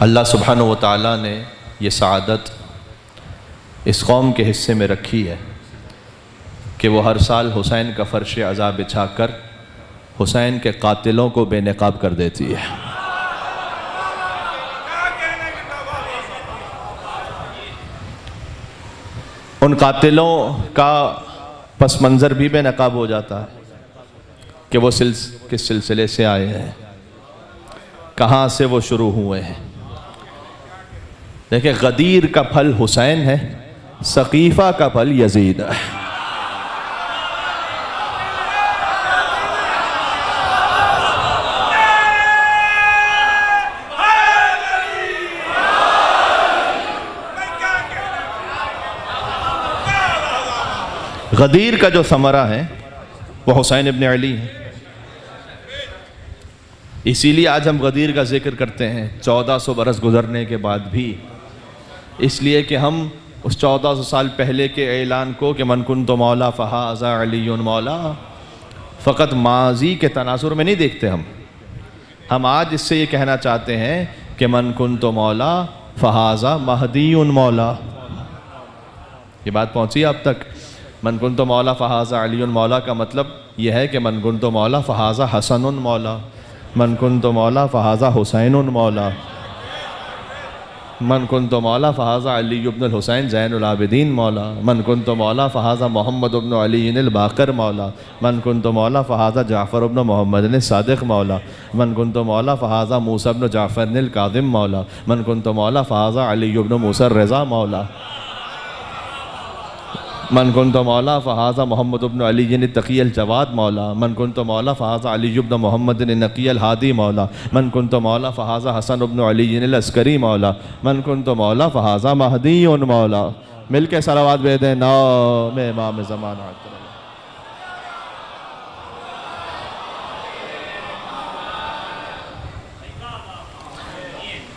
اللہ سبحانہ و تعالیٰ نے یہ سعادت اس قوم کے حصے میں رکھی ہے کہ وہ ہر سال حسین کا فرش عزا بچھا کر حسین کے قاتلوں کو بے نقاب کر دیتی ہے۔ ان قاتلوں کا پس منظر بھی بے نقاب ہو جاتا ہے کہ وہ کس سلسلے سے آئے ہیں، کہاں سے وہ شروع ہوئے ہیں۔ دیکھیں، غدیر کا پھل حسین ہے، سقیفہ کا پھل یزید ہے۔ غدیر کا جو ثمرہ ہے وہ حسین ابن علی ہے۔ اسی لیے آج ہم غدیر کا ذکر کرتے ہیں 1400 برس گزرنے کے بعد بھی، اس لیے کہ ہم اس 1400 سال پہلے کے اعلان کو کہ من کنت مولا فہذا علی مولا فقط ماضی کے تناظر میں نہیں دیکھتے۔ ہم آج اس سے یہ کہنا چاہتے ہیں کہ من کنت مولا فہذا مہدی مولا۔ یہ بات پہنچی آپ تک؟ من کنت مولا فہذا علی مولا کا مطلب یہ ہے کہ من کنت مولا فہذا حسن مولا، من کنت مولا فہذا حسین مولا، من کنت مولا فہذا علی ابن الحسین زین العابدین مولا، من کنت مولا فہذا محمد ابن علی الباقر مولا، من کنت مولا فہذا جعفر ابن محمد الصادق مولا، من کنت مولا فہذا موسیٰ ابن جعفر الکاظم مولا، من کنت مولا فہذا علی ابن موسیٰ الرضا مولا، من کنت مولا فہذا محمد ابن علی التقی الجواد مولا، من کنت مولا فہذا علی ابن محمد النقی الہادی مولا، من کنت مولا فہذا حسن ابن علی العسکری مولا، من کنت مولا فہذا مہدی مولا۔ مل کے صلوات بھیجیں نام امام زمانہ۔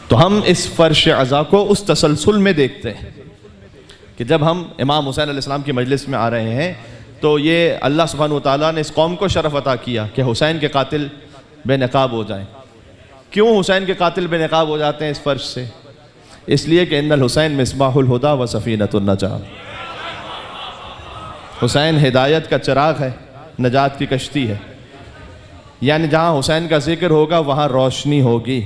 تو ہم اس فرش عزا کو اس تسلسل میں دیکھتے ہیں کہ جب ہم امام حسین علیہ السلام کی مجلس میں آ رہے ہیں تو یہ اللہ سبحانہ وتعالیٰ نے اس قوم کو شرف عطا کیا کہ حسین کے قاتل بے نقاب ہو جائیں۔ کیوں حسین کے قاتل بے نقاب ہو جاتے ہیں اس فرش سے؟ اس لیے کہ ان الحسین مصباح الہدیٰ و سفینۃ النجاۃ۔ حسین ہدایت کا چراغ ہے، نجات کی کشتی ہے، یعنی جہاں حسین کا ذکر ہوگا وہاں روشنی ہوگی،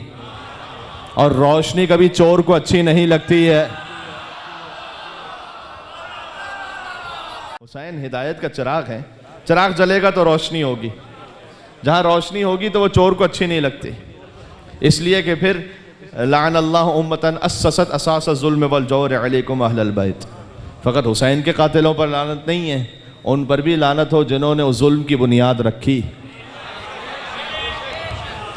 اور روشنی کبھی چور کو اچھی نہیں لگتی ہے۔ حسین ہدایت کا چراغ ہے، چراغ جلے گا تو روشنی ہوگی، جہاں روشنی ہوگی تو وہ چور کو اچھی نہیں لگتی۔ اس لیے کہ پھر لعن اللہ امتن اسست اساس الظلم والجور علیکم اہل البیت، فقط حسین کے قاتلوں پر لعنت نہیں ہے، ان پر بھی لعنت ہو جنہوں نے اس ظلم کی بنیاد رکھی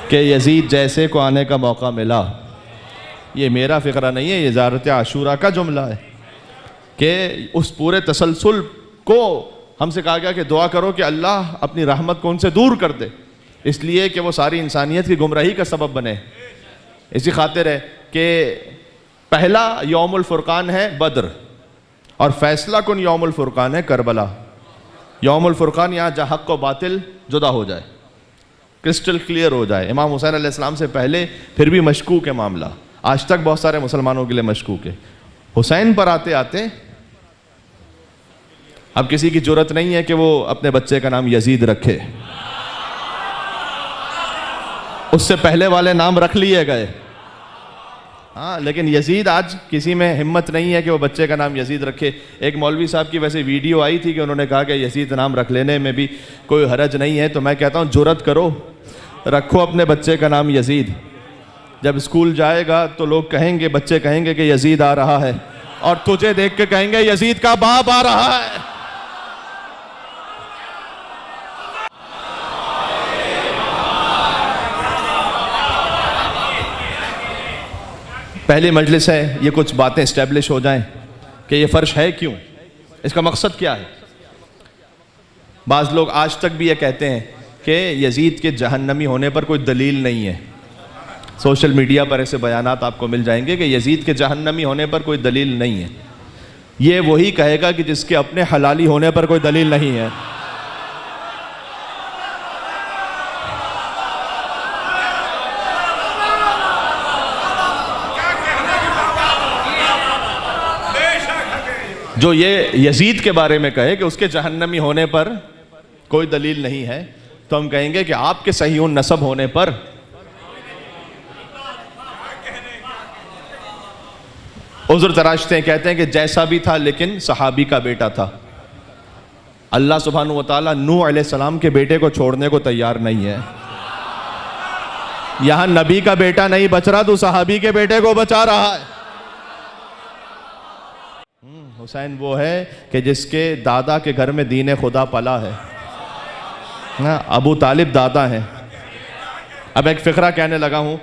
کہ یزید جیسے کو آنے کا موقع ملا۔ یہ میرا فقرہ نہیں ہے، یہ زیارت عاشورہ کا جملہ ہے کہ اس پورے تسلسل کو ہم سے کہا گیا کہ دعا کرو کہ اللہ اپنی رحمت کو ان سے دور کر دے، اس لیے کہ وہ ساری انسانیت کی گمراہی کا سبب بنے۔ اسی خاطر ہے کہ پہلا یوم الفرقان ہے بدر، اور فیصلہ کن یوم الفرقان ہے کربلا۔ یوم الفرقان یہاں جہاں حق و باطل جدا ہو جائے، کرسٹل کلیئر ہو جائے۔ امام حسین علیہ السلام سے پہلے پھر بھی مشکوک ہے معاملہ، آج تک بہت سارے مسلمانوں کے لیے مشکوک ہے۔ حسین پر آتے آتے اب کسی کی جرت نہیں ہے کہ وہ اپنے بچے کا نام یزید رکھے، اس سے پہلے والے نام رکھ لیے گئے، ہاں، لیکن یزید آج کسی میں ہمت نہیں ہے کہ وہ بچے کا نام یزید رکھے۔ ایک مولوی صاحب کی ویسے ویڈیو آئی تھی کہ انہوں نے کہا کہ یزید نام رکھ لینے میں بھی کوئی حرج نہیں ہے، تو میں کہتا ہوں جرت کرو، رکھو اپنے بچے کا نام یزید۔ جب اسکول جائے گا تو لوگ کہیں گے، بچے کہیں گے کہ یزید آ رہا ہے، اور تجھے دیکھ کے کہیں گے یزید کا باپ آ رہا ہے۔ پہلی مجلس ہے، یہ کچھ باتیں اسٹیبلش ہو جائیں کہ یہ فرش ہے کیوں، اس کا مقصد کیا ہے۔ بعض لوگ آج تک بھی یہ کہتے ہیں کہ یزید کے جہنمی ہونے پر کوئی دلیل نہیں ہے۔ سوشل میڈیا پر ایسے بیانات آپ کو مل جائیں گے کہ یزید کے جہنمی ہونے پر کوئی دلیل نہیں ہے۔ یہ وہی کہے گا کہ جس کے اپنے حلالی ہونے پر کوئی دلیل نہیں ہے۔ جو یہ یزید کے بارے میں کہے کہ اس کے جہنمی ہونے پر کوئی دلیل نہیں ہے، تو ہم کہیں گے کہ آپ کے صحیح النسب ہونے پر عذر تراشتے ہیں، کہتے ہیں کہ جیسا بھی تھا لیکن صحابی کا بیٹا تھا۔ اللہ سبحانہ و تعالیٰ نوح علیہ السلام کے بیٹے کو چھوڑنے کو تیار نہیں ہے۔ یہاں نبی کا بیٹا نہیں بچ رہا تو صحابی کے بیٹے کو بچا رہا ہے۔ حسین وہ ہے کہ جس کے دادا کے گھر میں دین خدا پلا ہے۔ ابو طالب دادا ہیں۔ اب ایک فقرہ کہنے لگا ہوں،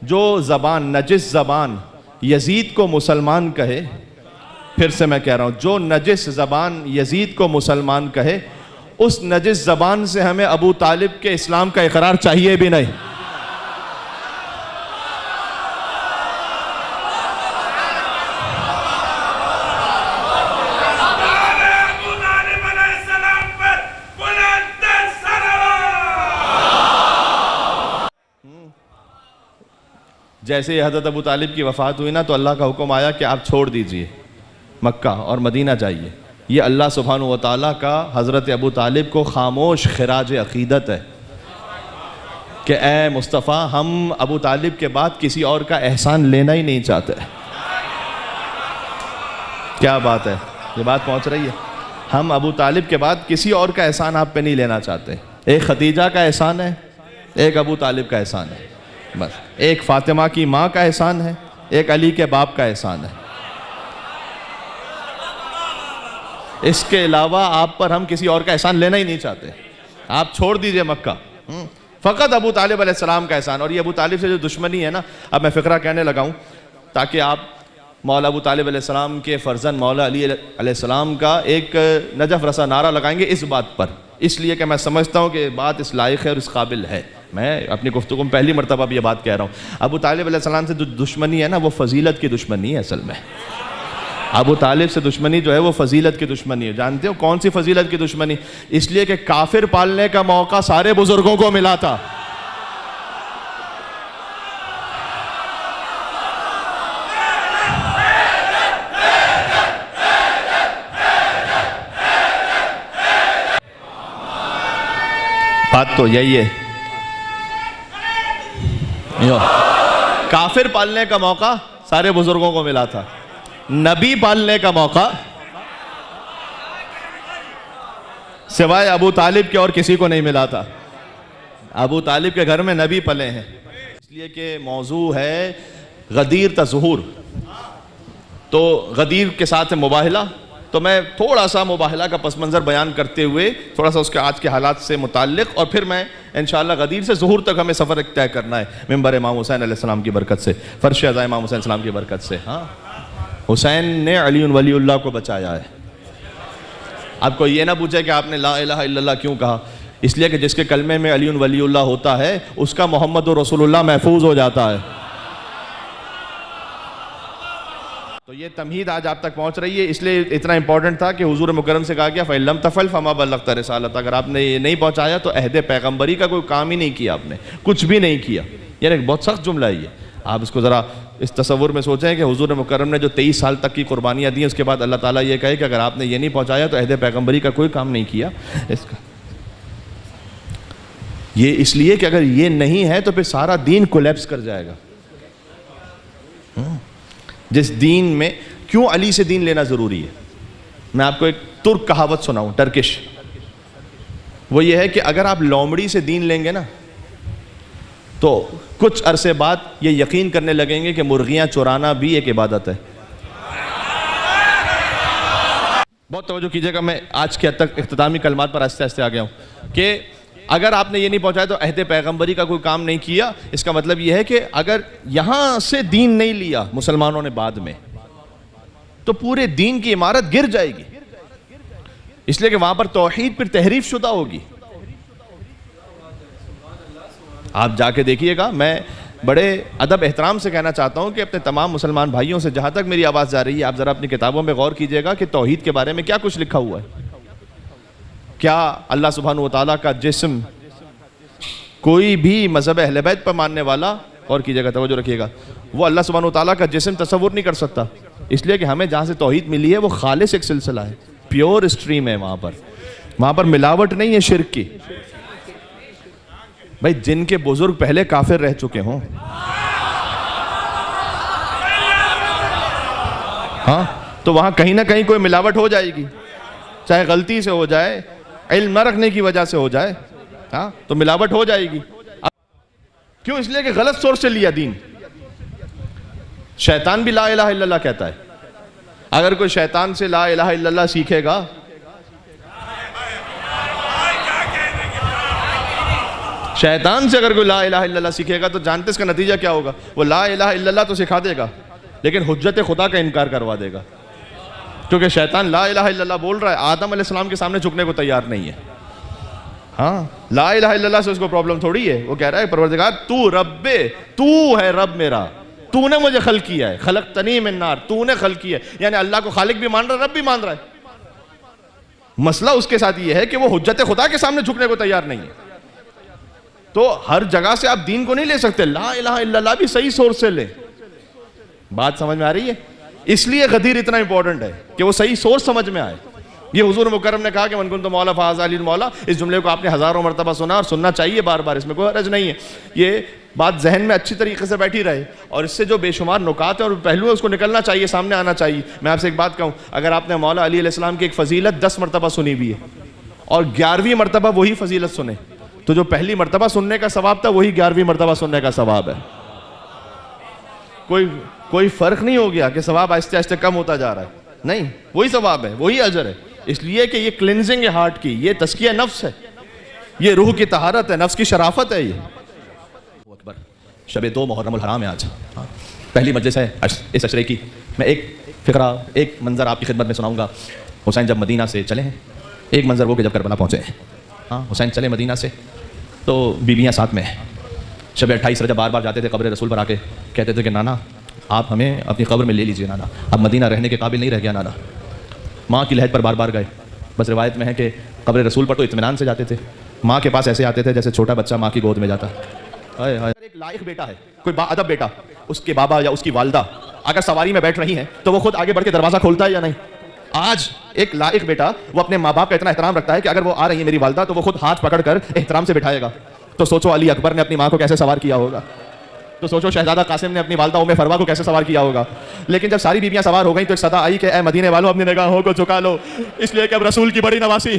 جو زبان نجس زبان یزید کو مسلمان کہے، پھر سے میں کہہ رہا ہوں، جو نجس زبان یزید کو مسلمان کہے، اس نجس زبان سے ہمیں ابو طالب کے اسلام کا اقرار چاہیے بھی نہیں۔ جیسے ہی حضرت ابو طالب کی وفات ہوئی نا تو اللہ کا حکم آیا کہ آپ چھوڑ دیجئے مکہ اور مدینہ جائیے۔ یہ اللہ سبحانہ و تعالیٰ کا حضرت ابو طالب کو خاموش خراج عقیدت ہے کہ اے مصطفیٰ، ہم ابو طالب کے بعد کسی اور کا احسان لینا ہی نہیں چاہتے۔ کیا بات ہے، یہ بات پہنچ رہی ہے؟ ہم ابو طالب کے بعد کسی اور کا احسان آپ پہ نہیں لینا چاہتے۔ ایک خدیجہ کا احسان ہے، ایک ابو طالب کا احسان ہے، بس۔ ایک فاطمہ کی ماں کا احسان ہے، ایک علی کے باپ کا احسان ہے۔ اس کے علاوہ آپ پر ہم کسی اور کا احسان لینا ہی نہیں چاہتے۔ آپ چھوڑ دیجئے مکہ، فقط ابو طالب علیہ السلام کا احسان۔ اور یہ ابو طالب سے جو دشمنی ہے نا، اب میں فقرہ کہنے لگا ہوں تاکہ آپ مولا ابو طالب علیہ السلام کے فرزند مولا علی علیہ السلام کا ایک نجف رسا نعرہ لگائیں گے اس بات پر، اس لیے کہ میں سمجھتا ہوں کہ بات اس لائق ہے اور اس قابل ہے۔ میں اپنی گفتگو میں پہلی مرتبہ بھی یہ بات کہہ رہا ہوں، ابو طالب علیہ السلام سے جو دشمنی ہے نا وہ فضیلت کی دشمنی ہے۔ اصل میں ابو طالب سے دشمنی جو ہے وہ فضیلت کی دشمنی ہے۔ جانتے ہو کون سی فضیلت کی دشمنی؟ اس لیے کہ کافر پالنے کا موقع سارے بزرگوں کو ملا تھا۔ بات تو یہی ہے، کافر پالنے کا موقع سارے بزرگوں کو ملا تھا، نبی پالنے کا موقع سوائے ابو طالب کے اور کسی کو نہیں ملا تھا۔ ابو طالب کے گھر میں نبی پلے ہیں، اس لیے کہ موضوع ہے غدیر تظہور، تو غدیر کے ساتھ مباہلہ۔ تو میں تھوڑا سا مباہلہ کا پس منظر بیان کرتے ہوئے تھوڑا سا اس کے آج کے حالات سے متعلق، اور پھر میں انشاءاللہ غدیر سے ظہور تک ہمیں سفر طے کرنا ہے ممبر امام حسین علیہ السلام کی برکت سے، فرش ازا امام حسین السلام کی برکت سے۔ ہاں، حسین نے علی ولی اللہ کو بچایا ہے۔ آپ کو یہ نہ پوچھے کہ آپ نے لا الہ الا اللہ کیوں کہا، اس لیے کہ جس کے کلمے میں علی ولی اللہ ہوتا ہے اس کا محمد رسول اللہ محفوظ ہو جاتا ہے۔ تو یہ تمہید آج آپ تک پہنچ رہی ہے، اس لیے اتنا امپورٹنٹ تھا کہ حضور مکرم سے کہا گیا فَإِن لَمْ تَفْعَلْ فَمَا بَلَّغْتَ رِسَالَتَهُ، اگر آپ نے یہ نہیں پہنچایا تو عہد پیغمبری کا کوئی کام ہی نہیں کیا، آپ نے کچھ بھی نہیں کیا۔ یعنی بہت سخت جملہ ہے یہ، آپ اس کو ذرا اس تصور میں سوچیں کہ حضور مکرم نے جو 23 سال تک کی قربانیاں دی، اس کے بعد اللہ تعالیٰ یہ کہے کہ اگر آپ نے یہ نہیں پہنچایا تو عہد پیغمبری کا کوئی کام نہیں کیا۔ اس کا یہ اس لیے کہ اگر یہ نہیں ہے تو پھر سارا دین کولیپس کر جائے گا۔ جس دین میں کیوں علی سے دین لینا ضروری ہے، میں آپ کو ایک ترک کہاوت سناؤں، ٹرکش، وہ یہ ہے کہ اگر آپ لومڑی سے دین لیں گے نا تو کچھ عرصے بعد یہ یقین کرنے لگیں گے کہ مرغیاں چرانا بھی ایک عبادت ہے۔ بہت توجہ کیجئے گا، میں آج کے حد تک اختتامی کلمات پر آہستہ آہستہ آ گیا ہوں کہ اگر آپ نے یہ نہیں پہنچایا تو عہد پیغمبری کا کوئی کام نہیں کیا۔ اس کا مطلب یہ ہے کہ اگر یہاں سے دین نہیں لیا مسلمانوں نے بعد میں تو پورے دین کی عمارت گر جائے گی، اس لیے کہ وہاں پر توحید پھر تحریف شدہ ہوگی۔ آپ جا کے دیکھیے گا، میں بڑے ادب احترام سے کہنا چاہتا ہوں کہ اپنے تمام مسلمان بھائیوں سے جہاں تک میری آواز جا رہی ہے، آپ ذرا اپنی کتابوں میں غور کیجئے گا کہ توحید کے بارے میں کیا کچھ لکھا ہوا ہے۔ کیا اللہ سبحانہ وتعالیٰ کا جسم کوئی بھی مذہب اہل بیت پر ماننے والا، اور کیجئے گا، توجہ رکھیے گا، وہ اللہ سبحانہ وتعالیٰ کا جسم تصور نہیں کر سکتا۔ اس لیے کہ ہمیں جہاں سے توحید ملی ہے وہ خالص ایک سلسلہ ہے, پیور اسٹریم ہے, وہاں پر ملاوٹ نہیں ہے شرک کی. بھائی جن کے بزرگ پہلے کافر رہ چکے ہوں, ہاں, تو وہاں کہیں نہ کہیں کوئی ملاوٹ ہو جائے گی, چاہے غلطی سے ہو جائے, علم نہ رکھنے کی وجہ سے ہو جائے, ہاں, تو ملاوٹ ہو جائے گی. کیوں؟ اس لیے کہ غلط سورس سے لیا دین. شیطان بھی لا الہ الا اللہ کہتا ہے. اگر کوئی شیطان سے لا الہ الا اللہ سیکھے گا, شیطان سے اگر کوئی لا الہ الا اللہ سیکھے گا تو جانتے اس کا نتیجہ کیا ہوگا؟ وہ لا الہ الا اللہ تو سکھا دے گا لیکن حجت خدا کا انکار کروا دے گا, کیونکہ شیطان لا الہ الا اللہ بول رہا ہے, آدم علیہ السلام کے سامنے جھکنے کو تیار نہیں ہے. ہاں, لا الہ الا اللہ سے اس کو پرابلم تھوڑی ہے. وہ کہہ رہا ہے پروردگار تو رب, تو ہے رب میرا, تو نے مجھے خلق کیا ہے, خلقتنی من نار, تو نے خلق کیا ہے. یعنی اللہ کو خالق بھی مان رہا ہے, رب بھی مان رہا ہے. مسئلہ اس کے ساتھ یہ ہے کہ وہ حجت خدا کے سامنے جھکنے کو تیار نہیں ہے. تو ہر جگہ سے آپ دین کو نہیں لے سکتے, لا الہ الا اللہ بھی صحیح سورس سے لیں. بات سمجھ میں آ رہی ہے؟ اس لیے غدیر اتنا امپورٹنٹ ہے کہ وہ صحیح سورس سمجھ میں آئے. یہ حضور مکرم نے کہا کہ من کنت مولا فہذا علی المولا, اس جملے کو آپ نے ہزاروں مرتبہ سنا اور سننا چاہیے بار بار, اس میں کوئی حرج نہیں ہے. یہ بات ذہن میں اچھی طریقے سے بیٹھی رہے, اور اس سے جو بے شمار نکات ہیں اور پہلو ہے اس کو نکلنا چاہیے, سامنے آنا چاہیے. میں آپ سے ایک بات کہوں, اگر آپ نے مولا علی علیہ السلام کی ایک فضیلت 10 مرتبہ سنی بھی ہے اور 11ویں مرتبہ وہی فضیلت سنے, تو جو پہلی مرتبہ سننے کا ثواب تھا وہی 11ویں مرتبہ سننے کا ثواب ہے. کوئی فرق نہیں ہو گیا کہ ثواب آہستہ آہستہ کم ہوتا جا رہا ہے, نہیں, وہی ثواب ہے, وہی اجر ہے. اس لیے کہ یہ کلینزنگ ہے ہارٹ کی, یہ تزکیہ نفس ہے, یہ روح کی طہارت ہے, نفس کی شرافت ہے. یہ اکبر شب 2 محرم الحرام ہے آج, پہلی مجلس ہے اس اشرے کی. میں ایک فقرہ, ایک منظر آپ کی خدمت میں سناؤں گا. حسین جب مدینہ سے چلے ہیں, ایک منظر وہ کہ جب کربلا پہنچے ہیں. ہاں, حسین چلے مدینہ سے تو بیویاں ساتھ میں. شب 28 رجب بار بار جاتے تھے قبر رسول پر آ کے کہتے تھے کہ نانا آپ ہمیں اپنی قبر میں لے لیجئے نانا, اب مدینہ رہنے کے قابل نہیں رہ گیا نانا. ماں کی لحد پر بار بار گئے. بس روایت میں ہے کہ قبر رسول پر تو اطمینان سے جاتے تھے, ماں کے پاس ایسے آتے تھے جیسے چھوٹا بچہ ماں کی گود میں جاتا. ایک لائق بیٹا ہے, کوئی با ادب بیٹا, اس کے بابا یا اس کی والدہ اگر سواری میں بیٹھ رہی ہیں تو وہ خود آگے بڑھ کے دروازہ کھولتا ہے یا نہیں؟ آج ایک لائق بیٹا وہ اپنے ماں باپ کا اتنا احترام رکھتا ہے کہ اگر وہ آ رہی ہے میری والدہ تو وہ خود ہاتھ پکڑ کر احترام سے بٹھائے گا. تو سوچو علی اکبر نے اپنی ماں کو کیسے سوار کیا ہوگا, تو سوچو شہزادہ قاسم نے اپنی والدہ ام فروا کو کیسے سوار کیا ہوگا. لیکن جب ساری بیویاں سوار ہو گئیں تو ایک صدا آئی کہ اے مدینے والوں اپنی نگاہوں کو جھکا لو, اس لیے کہ اب رسول کی بڑی نواسی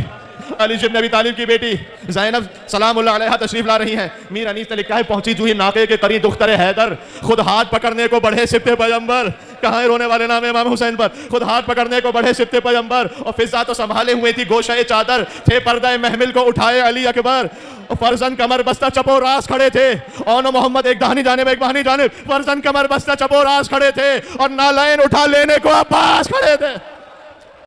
علی بن ابی طالب کی بیٹی زینب سلام اللہ علیہا تشریف لا رہی ہیں. میر انیس نے لکھا ہے پہنچی جو ہی ناقے کے قریب دختر حیدر, خود ہاتھ پکڑنے کو بڑھے سبط پیغمبر. کہاں ہے رونے والے نام امام حسین پر, خود ہاتھ پکڑنے کو بڑھے سبط پیغمبر. اور فضا تو سنبھالے ہوئے تھی گوشہ چادر, تھے پردہ محمل کو اٹھائے علی اکبر. فرزن کمر بستہ چپو راس کھڑے تھے, اون محمد ایک دہنی جانب ایک بہنی جانب, فرزن کمر بستہ چپو راس کھڑے تھے اور نالین اٹھا لینے کو عباس کھڑے تھے.